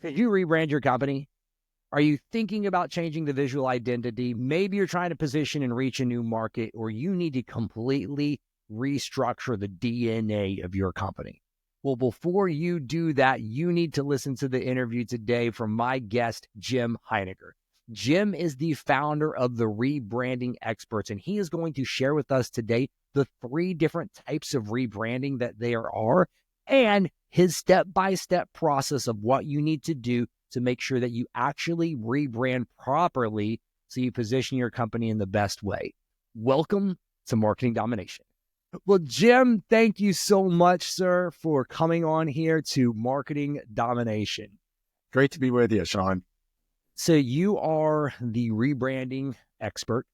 Could you rebrand your company? Are you thinking about changing the visual identity? Maybe you're trying to position and reach a new market, or you need to completely restructure the DNA of your company. Well, before you do that, you need to listen to the interview today from my guest, Jim Heininger. Jim is the founder of the Rebranding Experts, and he is going to share with us today the 3 different types of rebranding that there are and his step-by-step process of what you need to do to make sure that you actually rebrand properly so you position your company in the best way. Welcome to Marketing Domination. Well, Jim, thank you so much, sir, for coming on here to Marketing Domination. Great to be with you, Sean. So you are the rebranding expert.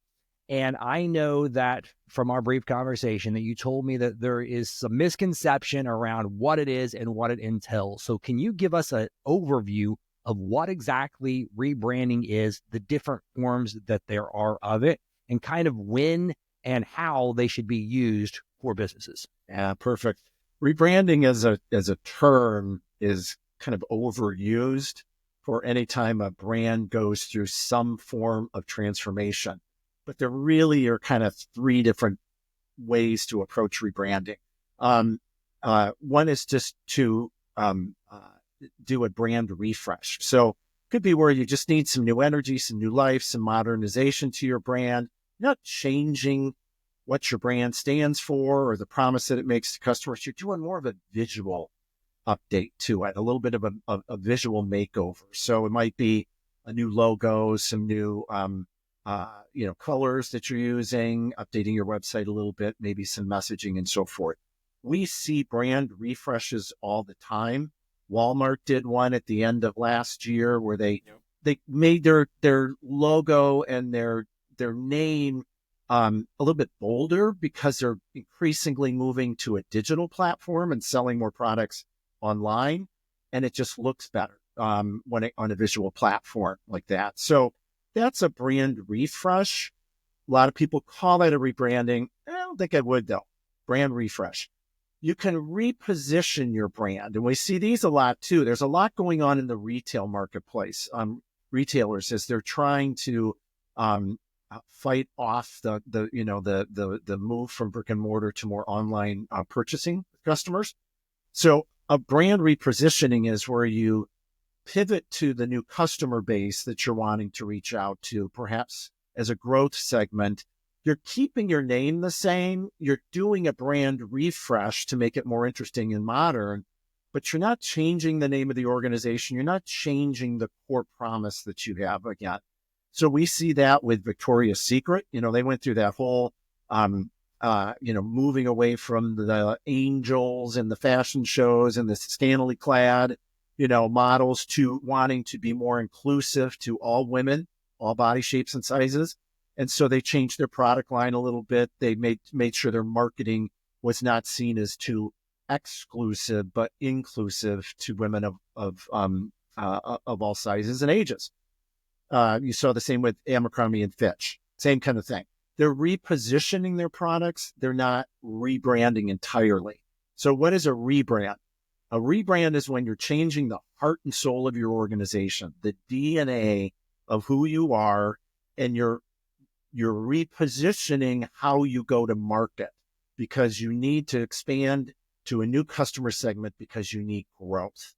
And I know that from our brief conversation that you told me that there is some misconception around what it is and what it entails. So can you give us an overview of what exactly rebranding is, the different forms that there are of it, and kind of when and how they should be used for businesses? Yeah, perfect. Rebranding as a term is kind of overused for any time a brand goes through some form of transformation. But there really are kind of 3 different ways to approach rebranding. One is just to do a brand refresh. So it could be where you just need some new energy, some new life, some modernization to your brand. You're not changing what your brand stands for or the promise that it makes to customers. You're doing more of a visual update to it, a little bit of a visual makeover. So it might be a new logo, some new colors that you're using, updating your website a little bit, maybe some messaging and so forth. We see brand refreshes all the time. Walmart did one at the end of last year where they made their logo and their name a little bit bolder because they're increasingly moving to a digital platform and selling more products online, and it just looks better on a visual platform like that. So that's a brand refresh. A lot of people call that a rebranding. I don't think I would, though. Brand refresh. You can reposition your brand. And we see these a lot, too. There's a lot going on in the retail marketplace. Retailers, as they're trying to fight off the move from brick and mortar to more online purchasing customers. So a brand repositioning is where you pivot to the new customer base that you're wanting to reach out to, perhaps as a growth segment. You're keeping your name the same. You're doing a brand refresh to make it more interesting and modern, but you're not changing the name of the organization. You're not changing the core promise that you have again. So we see that with Victoria's Secret. They went through that whole, moving away from the angels and the fashion shows and the scantily clad models to wanting to be more inclusive to all women, all body shapes and sizes. And so they changed their product line a little bit. They made sure their marketing was not seen as too exclusive, but inclusive to women of all sizes and ages. You saw the same with Abercrombie and Fitch, same kind of thing. They're repositioning their products. They're not rebranding entirely. So what is a rebrand? A rebrand is when you're changing the heart and soul of your organization, the DNA of who you are, and you're repositioning how you go to market because you need to expand to a new customer segment because you need growth.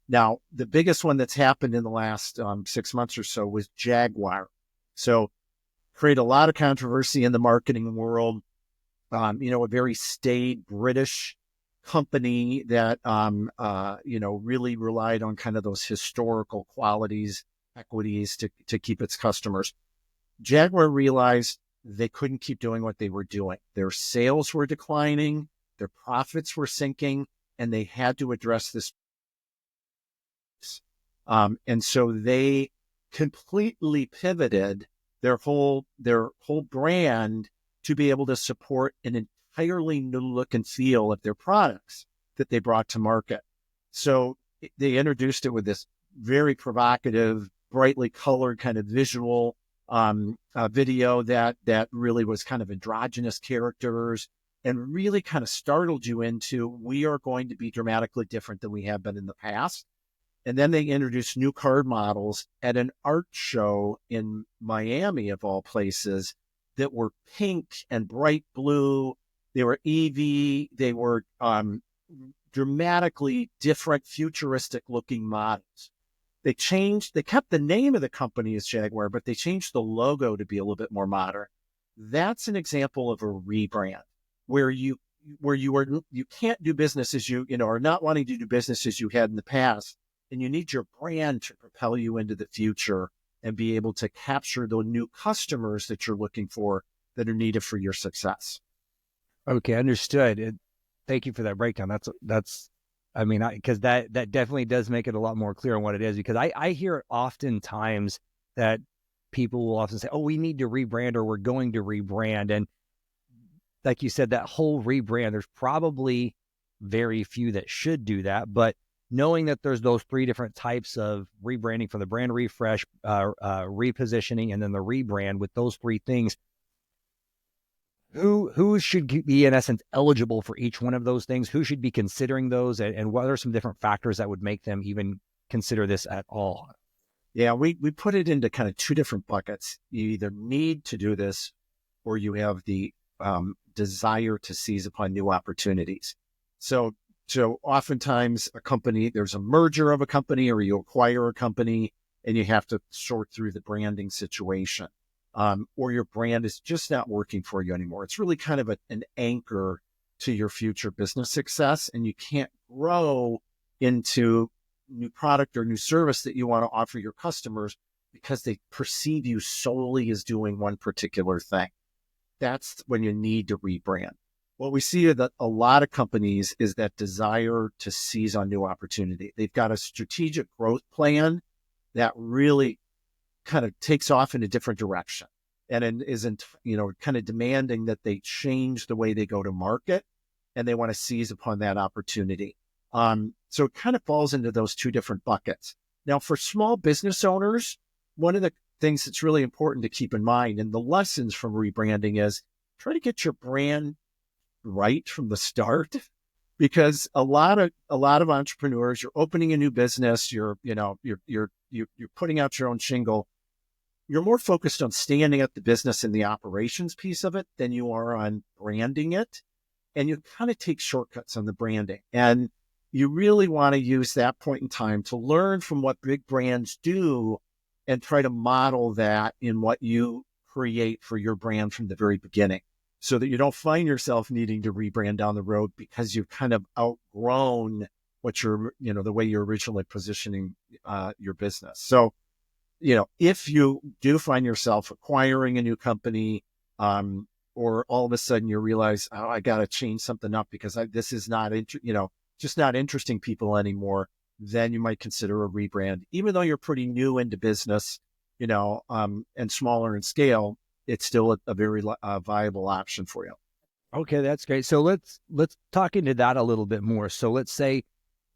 Now, the biggest one that's happened in the last 6 months or so was Jaguar. So create a lot of controversy in the marketing world. A very staid British company that, really relied on kind of those historical qualities, equities to keep its customers. Jaguar realized they couldn't keep doing what they were doing. Their sales were declining, their profits were sinking, and they had to address this. And so they completely pivoted their whole brand to be able to support an entirely new look and feel of their products that they brought to market. So they introduced it with this very provocative, brightly colored kind of visual video that really was kind of androgynous characters and really kind of startled you into, we are going to be dramatically different than we have been in the past. And then they introduced new card models at an art show in Miami, of all places, that were pink and bright blue. They were EV. They were dramatically different, futuristic looking models. They kept the name of the company as Jaguar, but they changed the logo to be a little bit more modern. That's an example of a rebrand where you can't do business as you are not wanting to do business as you had in the past. And you need your brand to propel you into the future and be able to capture the new customers that you're looking for that are needed for your success. Okay, understood. Thank you for that breakdown. I mean, because that definitely does make it a lot more clear on what it is, because I hear it oftentimes that people will often say, oh, we need to rebrand, or we're going to rebrand. And like you said, that whole rebrand, there's probably very few that should do that. But knowing that there's those three different types of rebranding, from the brand refresh, repositioning, and then the rebrand, with those three things, who should be, in essence, eligible for each one of those things? Who should be considering those, and what are some different factors that would make them even consider this at all? Yeah, we put it into kind of two different buckets. You either need to do this, or you have the desire to seize upon new opportunities. So oftentimes there's a merger of a company, or you acquire a company and you have to sort through the branding situation. Or your brand is just not working for you anymore. It's really kind of an anchor to your future business success, and you can't grow into new product or new service that you want to offer your customers because they perceive you solely as doing one particular thing. That's when you need to rebrand. What we see that a lot of companies is that desire to seize on new opportunity. They've got a strategic growth plan that really kind of takes off in a different direction, and isn't, kind of demanding that they change the way they go to market, and they want to seize upon that opportunity. So it kind of falls into those two different buckets. Now, for small business owners, one of the things that's really important to keep in mind, and the lessons from rebranding, is try to get your brand right from the start, because a lot of entrepreneurs, you're opening a new business, you're putting out your own shingle. You're more focused on standing up the business and the operations piece of it than you are on branding it. And you kind of take shortcuts on the branding. And you really want to use that point in time to learn from what big brands do and try to model that in what you create for your brand from the very beginning, so that you don't find yourself needing to rebrand down the road because you've kind of outgrown what the way you're originally positioning your business. So, if you do find yourself acquiring a new company, or all of a sudden you realize, oh, I got to change something up because this is not, just not interesting people anymore, then you might consider a rebrand. Even though you're pretty new into business, and smaller in scale, it's still a very viable option for you. Okay, that's great. So let's talk into that a little bit more. So let's say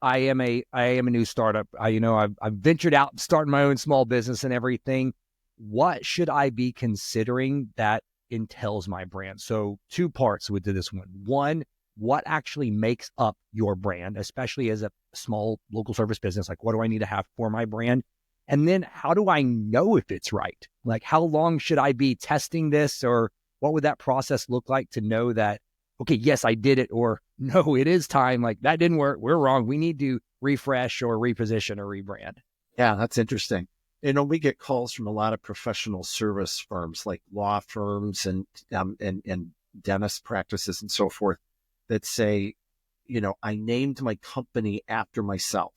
I am a new startup. I've ventured out, starting my own small business and everything. What should I be considering that entails my brand? So two parts with this one. One, what actually makes up your brand, especially as a small local service business? Like, what do I need to have for my brand? And then how do I know if it's right? Like, how long should I be testing this, or what would that process look like to know that, okay, yes, I did it, or no, it is time. Like, that didn't work. We're wrong. We need to refresh or reposition or rebrand. Yeah, that's interesting. We get calls from a lot of professional service firms, like law firms and dentist practices and so forth, that say, I named my company after myself.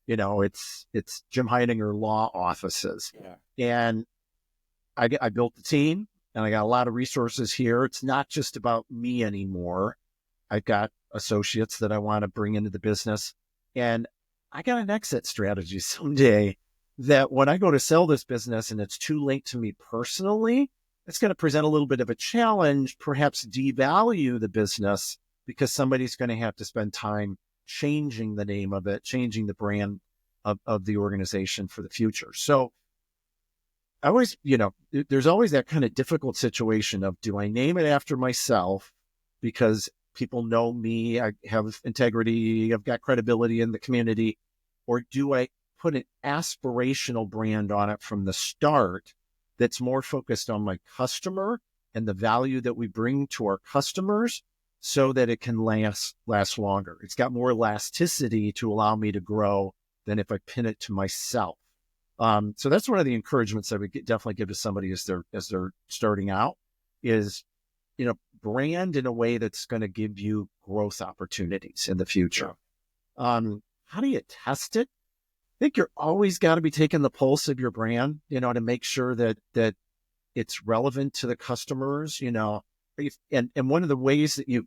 It's Jim Heininger Law Offices. Yeah. And I built the team, and I got a lot of resources here. It's not just about me anymore. I've got associates that I want to bring into the business, and I got an exit strategy someday that when I go to sell this business and it's too late to me personally, it's going to present a little bit of a challenge, perhaps devalue the business, because somebody's going to have to spend time changing the name of it, changing the brand of the organization for the future. So I always, there's always that kind of difficult situation of, do I name it after myself because people know me, I have integrity, I've got credibility in the community, or do I put an aspirational brand on it from the start that's more focused on my customer and the value that we bring to our customers so that it can last longer. It's got more elasticity to allow me to grow than if I pin it to myself. So that's one of the encouragements I would definitely give to somebody as they're starting out is, brand in a way that's going to give you growth opportunities in the future. How do you test it? I think you're always got to be taking the pulse of your brand, to make sure that it's relevant to the customers, and one of the ways that you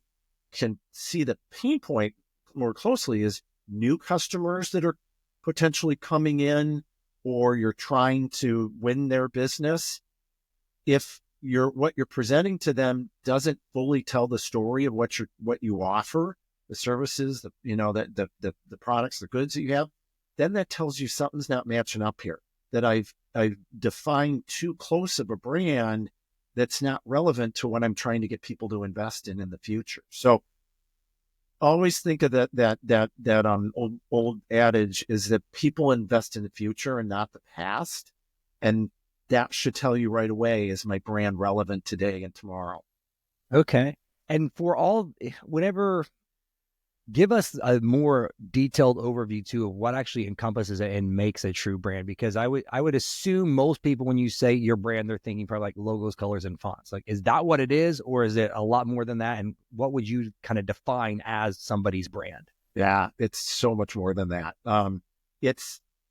can see the pain point more closely is new customers that are potentially coming in, or you're trying to win their business. If what you're presenting to them doesn't fully tell the story of what you offer, the services, the products, the goods that you have, then that tells you something's not matching up here. That I've defined too close of a brand that's not relevant to what I'm trying to get people to invest in the future. So always think of that old adage is that people invest in the future and not the past. And that should tell you right away, is my brand relevant today and tomorrow? Okay. And give us a more detailed overview too of what actually encompasses it and makes a true brand, because I would assume most people, when you say your brand, they're thinking probably like logos, colors, and fonts. Like, is that what it is, or is it a lot more than that? And what would you kind of define as somebody's brand? Yeah, it's so much more than that.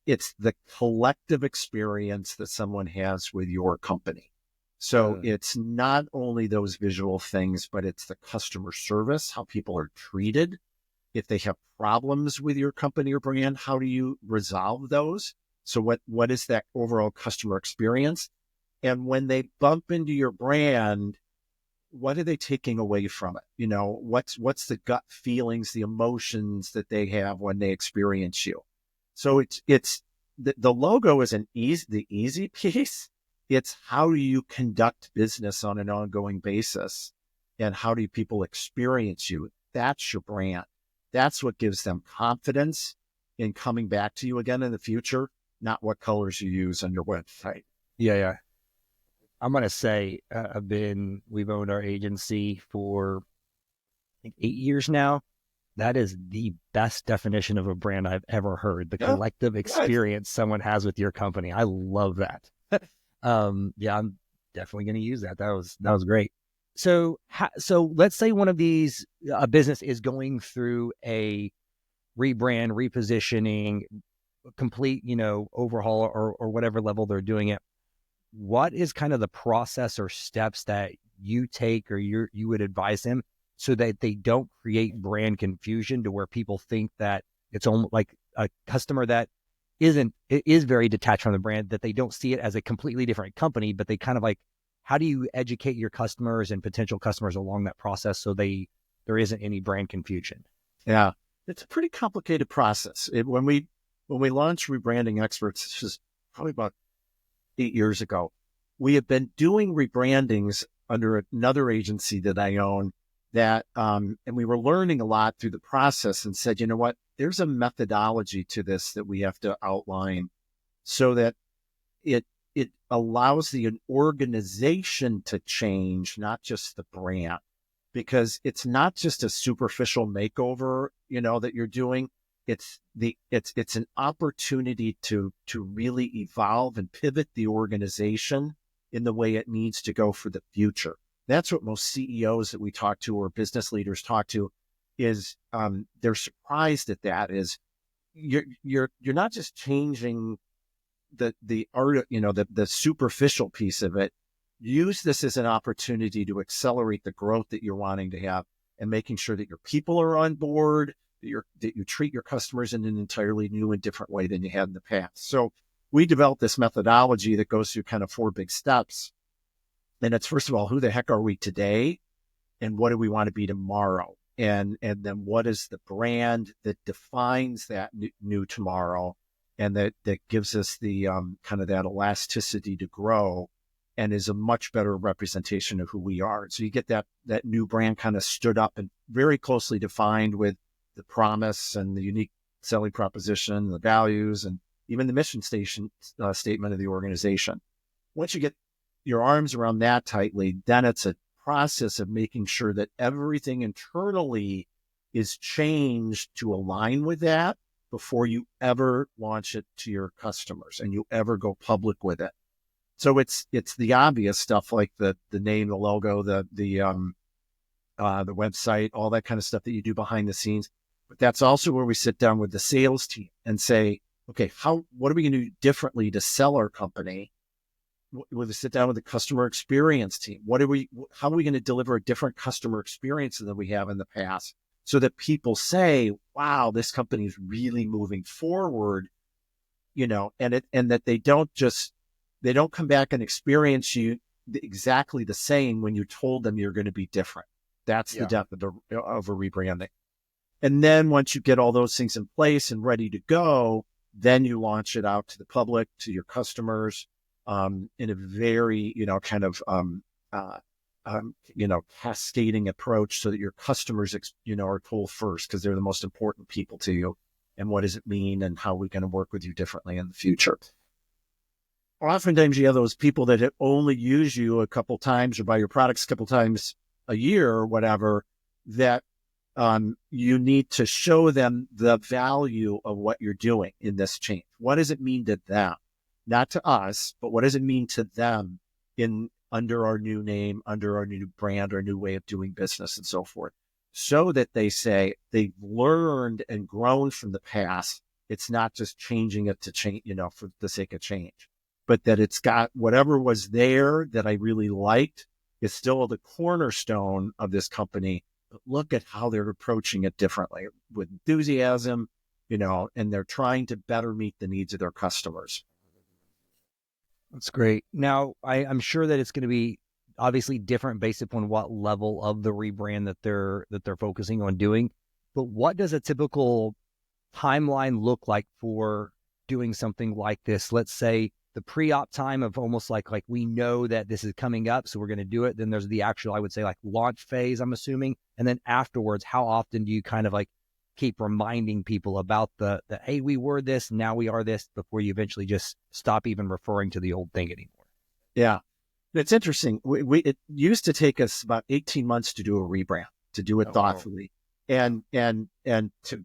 It's the collective experience that someone has with your company. So it's not only those visual things, but it's the customer service, how people are treated. If they have problems with your company or brand, how do you resolve those? So what is that overall customer experience? And when they bump into your brand, what are they taking away from it? What's the gut feelings, the emotions that they have when they experience you? So it's the logo is the easy piece. It's how do you conduct business on an ongoing basis, and how do people experience you? That's your brand. That's what gives them confidence in coming back to you again in the future, not what colors you use on your website. Yeah. I'm going to say we've owned our agency for I think 8 years now. That is the best definition of a brand I've ever heard. The collective experience someone has with your company. I love that. I'm definitely going to use that. That was great. So let's say one of these, a business is going through a rebrand, repositioning, complete, overhaul or whatever level they're doing it. What is kind of the process or steps that you take or you would advise them so that they don't create brand confusion to where people think that it's almost like a customer that is very detached from the brand, that they don't see it as a completely different company, but they kind of like, how do you educate your customers and potential customers along that process so there isn't any brand confusion? Yeah, it's a pretty complicated process. When we launched Rebranding Experts, this is probably about 8 years ago, we have been doing rebrandings under another agency that I own and we were learning a lot through the process, and said, you know what, there's a methodology to this that we have to outline so that it allows the organization to change, not just the brand, because it's not just a superficial makeover, that you're doing. It's an opportunity to really evolve and pivot the organization in the way it needs to go for the future. That's what most CEOs that we talk to or business leaders talk to is they're surprised at that. Is you're not just changing the art, the superficial piece of it. Use this as an opportunity to accelerate the growth that you're wanting to have, and making sure that your people are on board, that you treat your customers in an entirely new and different way than you had in the past. So we developed this methodology that goes through kind of 4 big steps. And it's, first of all, who the heck are we today? And what do we want to be tomorrow? And then what is the brand that defines that new tomorrow? And that gives us the kind of that elasticity to grow, and is a much better representation of who we are. So you get that new brand kind of stood up and very closely defined with the promise and the unique selling proposition, the values, and even the mission statement of the organization. Once you get your arms around that tightly, then it's a process of making sure that everything internally is changed to align with that before you ever launch it to your customers and you ever go public with it. So it's the obvious stuff like the name, the logo, the website, all that kind of stuff that you do behind the scenes. But that's also where we sit down with the sales team and say, okay, what are we going to do differently to sell our company? We'll sit down with the customer experience team. How are we going to deliver a different customer experience than we have in the past so that people say, wow, this company is really moving forward, and that they don't come back and experience you exactly the same when you told them you're going to be different. That's the depth of a rebranding. And then once you get all those things in place and ready to go, then you launch it out to the public, to your customers, in a very, cascading approach so that your customers, are told first because they're the most important people to you. And what does it mean and how are we going to work with you differently in the future? Oftentimes you have those people that only use you a couple times or buy your products a couple times a year or whatever, that you need to show them the value of what you're doing in this change. What does it mean to them? Not to us, but what does it mean to them under our new name, under our new brand, our new way of doing business and so forth, so that they say they've learned and grown from the past. It's not just changing it to change, for the sake of change, but that it's got whatever was there that I really liked is still the cornerstone of this company. But look at how they're approaching it differently with enthusiasm, and they're trying to better meet the needs of their customers. That's great. Now, I'm sure that it's going to be obviously different based upon what level of the rebrand that they're focusing on doing. But what does a typical timeline look like for doing something like this? Let's say the pre-op time of almost like we know that this is coming up, so we're going to do it. Then there's the actual, I would say, like launch phase, I'm assuming. And then afterwards, how often do you kind of like keep reminding people about the hey, we were this, now we are this, before you eventually just stop even referring to the old thing anymore? Yeah, it's interesting. It used to take us about 18 months to do a rebrand, to do it thoughtfully, and to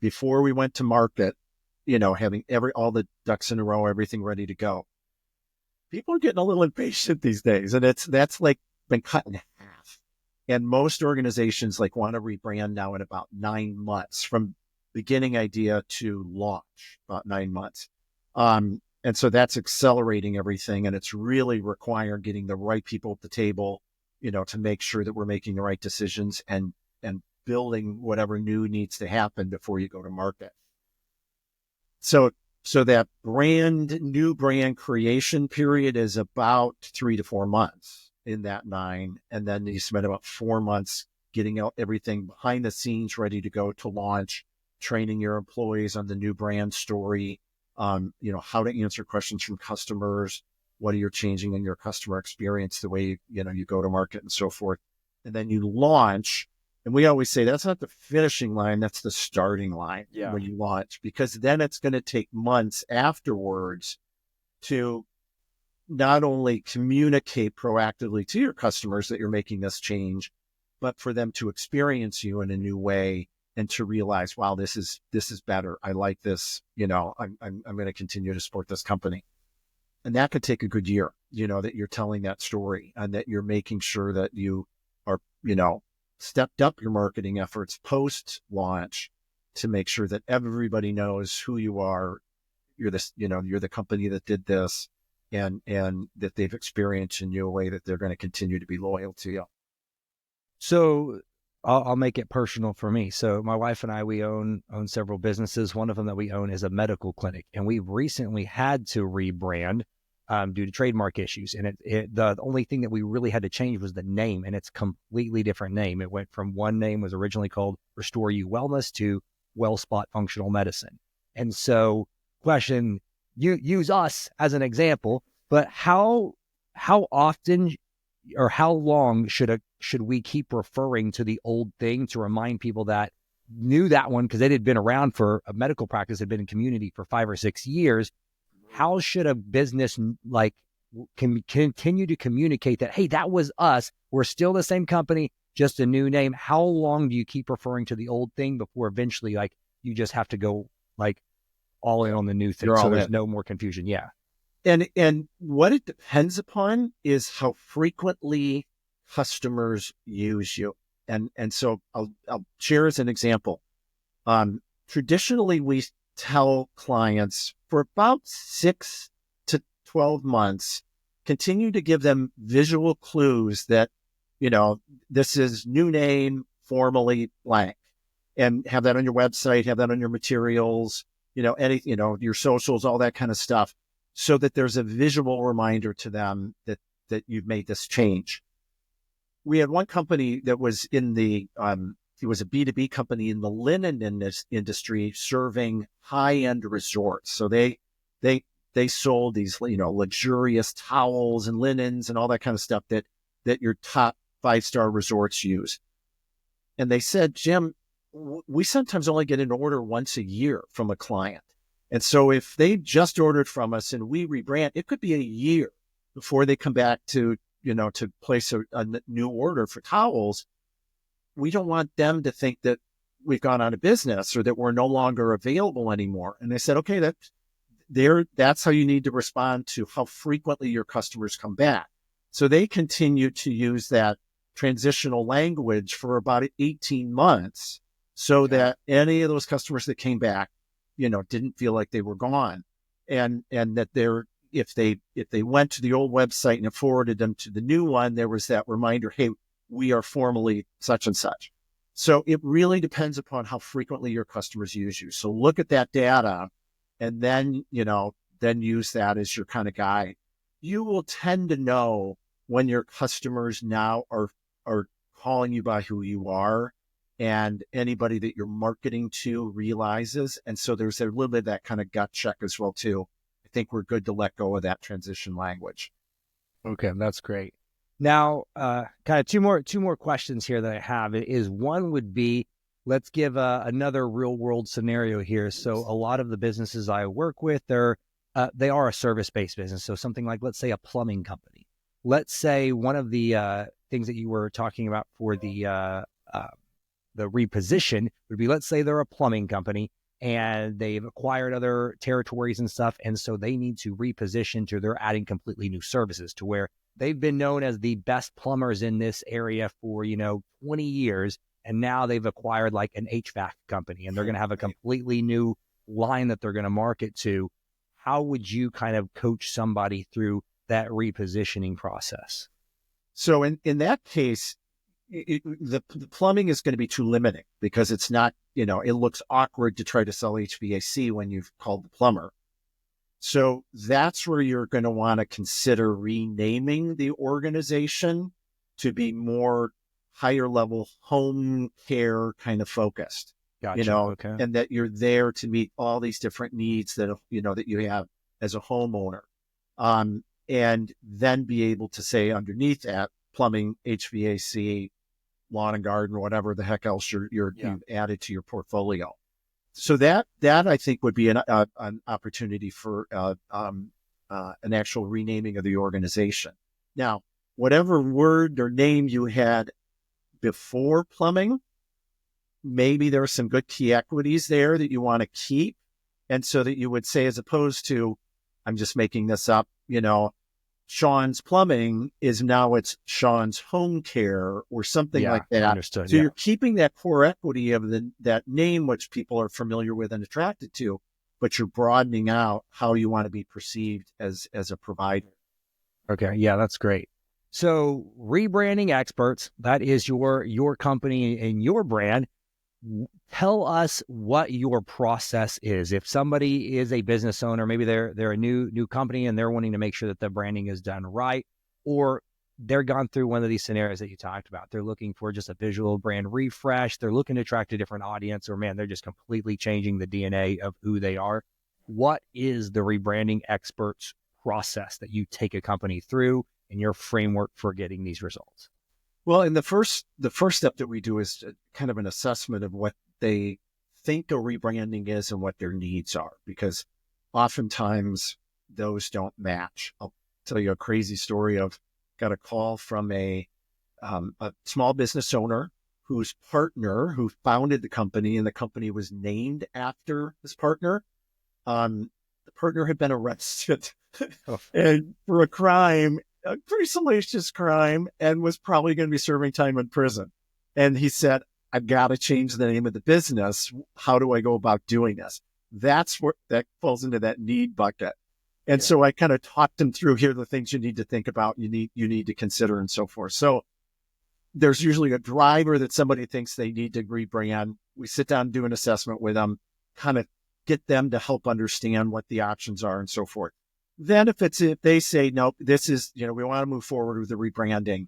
before we went to market, having all the ducks in a row, everything ready to go. People are getting a little impatient these days, and that's like been cut in half. And most organizations want to rebrand now in about 9 months from beginning idea to launch, about 9 months. And so that's accelerating everything. And it's really requiring getting the right people at the table, to make sure that we're making the right decisions and building whatever new needs to happen before you go to market. So that new brand creation period is about 3 to 4 months in that 9. And then you spend about 4 months getting out everything behind the scenes ready to go to launch, training your employees on the new brand story, how to answer questions from customers, what are you changing in your customer experience, the way, you go to market and so forth. And then you launch. And we always say that's not the finishing line, that's the starting line when you launch, because then it's going to take months afterwards to not only communicate proactively to your customers that you're making this change, but for them to experience you in a new way and to realize, wow, this is better. I like this. I'm going to continue to support this company. And that could take a good year, that you're telling that story and that you're making sure that you are, stepped up your marketing efforts post-launch to make sure that everybody knows who you are. You're this, you're the company that did this, and that they've experienced in you a way that they're going to continue to be loyal to you. So I'll make it personal for me. So my wife and I, we own several businesses. One of them that we own is a medical clinic, and we've recently had to rebrand due to trademark issues. And the only thing that we really had to change was the name, and it's a completely different name. It went from, one name was originally called Restore You Wellness to WellSpot Functional Medicine. And so, question, you use us as an example, but how often or how long should we keep referring to the old thing to remind people that knew that one because it had been around for a medical practice, had been in community for 5 or 6 years. How should a business like can continue to communicate that, hey, that was us, we're still the same company, just a new name? How long do you keep referring to the old thing before eventually like you just have to go like all in on the new thing You're so all there's in. no more confusion? Yeah. And what it depends upon is how frequently customers use you. And so I'll share as an example. Traditionally, we tell clients for about 6 to 12 months, continue to give them visual clues that, this is new name, formally blank, and have that on your website, have that on your materials, your socials, all that kind of stuff, so that there's a visual reminder to them that you've made this change. We had one company that was it was a B2B company in the linen industry serving high-end resorts. So they sold these, luxurious towels and linens and all that kind of stuff that your top 5-star resorts use. And they said, Jim, we sometimes only get an order once a year from a client. And so if they just ordered from us and we rebrand, it could be a year before they come back to place a new order for towels. We don't want them to think that we've gone out of business or that we're no longer available anymore. And they said, okay, that's how you need to respond to how frequently your customers come back. So they continue to use that transitional language for about 18 months so that any of those customers that came back, didn't feel like they were gone. And that if they went to the old website and it forwarded them to the new one, there was that reminder, hey, we are formally such and such. So it really depends upon how frequently your customers use you. So look at that data and then use that as your kind of guide. You will tend to know when your customers now are calling you by who you are, and anybody that you're marketing to realizes. And so there's a little bit of that kind of gut check as well too. I think we're good to let go of that transition language. Okay, that's great. Now, kind of two more questions here that I have is one would be, let's give another real world scenario here. So a lot of the businesses I work with, they are a service-based business. So something like, let's say, a plumbing company. Let's say one of the things that you were talking about for the reposition would be, let's say they're a plumbing company and they've acquired other territories and stuff. And so they need to reposition to, they're adding completely new services to where they've been known as the best plumbers in this area for, 20 years. And now they've acquired like an HVAC company and they're going to have a completely new line that they're going to market to. How would you kind of coach somebody through that repositioning process? So in that case, the plumbing is going to be too limiting because it's not, it looks awkward to try to sell HVAC when you've called the plumber. So that's where you're going to want to consider renaming the organization to be more higher level home care kind of focused. Gotcha. Okay. And that you're there to meet all these different needs that you have as a homeowner. And then be able to say underneath that, plumbing, HVAC, lawn and garden, whatever the heck else you've added to your portfolio. So that I think would be an opportunity for an actual renaming of the organization. Now, whatever word or name you had before plumbing, maybe there are some good key equities there that you want to keep. And so that you would say, as opposed to, I'm just making this up, Sean's Plumbing is now it's Sean's Home Care or something like that. Understood. So you're keeping that core equity of that name, which people are familiar with and attracted to, but you're broadening out how you want to be perceived as a provider. Okay. Yeah, that's great. So rebranding experts, that is your company and your brand. Tell us what your process is. If somebody is a business owner, maybe they're a new company and they're wanting to make sure that the branding is done right, or they're gone through one of these scenarios that you talked about. They're looking for just a visual brand refresh. They're looking to attract a different audience, or man, they're just completely changing the DNA of who they are. What is the rebranding experts process that you take a company through and your framework for getting these results? Well, and the first step that we do is kind of an assessment of what they think a rebranding is and what their needs are, because oftentimes those don't match. I'll tell you a crazy story of got a call from a small business owner whose partner, who founded the company, and the company was named after his partner. The partner had been arrested and for a crime, a pretty salacious crime, and was probably going to be serving time in prison. And he said, I've got to change the name of the business. How do I go about doing this? That's where that falls into that need bucket. And so I kind of talked him through, here are the things you need to think about, you need to consider, and so forth. So there's usually a driver that somebody thinks they need to rebrand. We sit down and do an assessment with them, kind of get them to help understand what the options are and so forth. Then if they say, nope, this is, we want to move forward with the rebranding.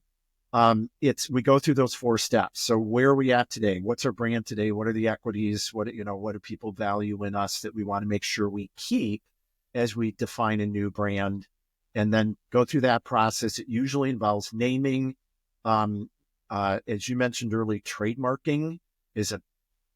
We go through those 4 steps. So where are we at today? What's our brand today? What are the equities? What do people value in us that we want to make sure we keep as we define a new brand? And then go through that process. It usually involves naming. As you mentioned earlier, trademarking is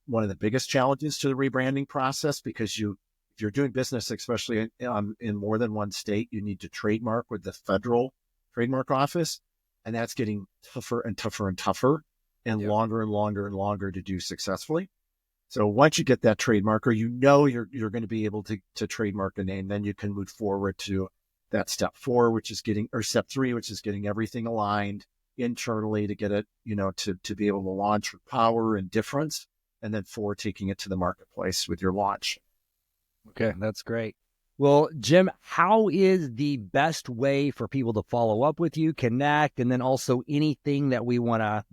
one of the biggest challenges to the rebranding process, because if you're doing business, especially in more than one state, you need to trademark with the federal trademark office. And that's getting tougher and tougher and tougher, and longer and longer and longer to do successfully. So once you get that trademarker, you're going to be able to trademark a name. Then you can move forward to that step 4, step 3, which is getting everything aligned internally to get it, to be able to launch with power and difference. And then 4, taking it to the marketplace with your launch. Okay, that's great. Well, Jim, how is the best way for people to follow up with you, connect, and then also anything that we want to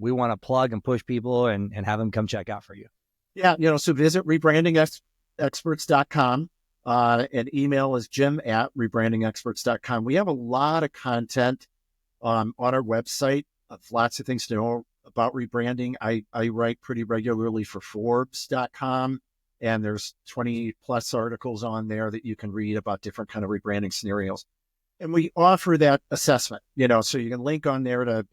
plug and push people and have them come check out for you? Yeah, so visit rebrandingexperts.com. And email is jim@rebrandingexperts.com. We have a lot of content on our website, lots of things to know about rebranding. I write pretty regularly for Forbes.com. And there's 20 plus articles on there that you can read about different kind of rebranding scenarios. And we offer that assessment, so you can link on there to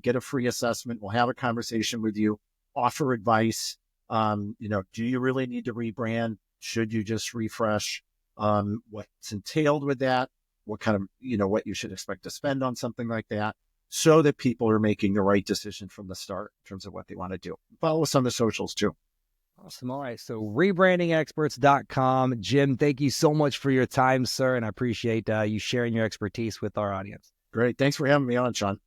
get a free assessment. We'll have a conversation with you, offer advice. Do you really need to rebrand? Should you just refresh? What's entailed with that? What kind of, what you should expect to spend on something like that, so that people are making the right decision from the start in terms of what they want to do. Follow us on the socials too. Awesome. All right. So rebrandingexperts.com. Jim, thank you so much for your time, sir. And I appreciate you sharing your expertise with our audience. Great. Thanks for having me on, Sean.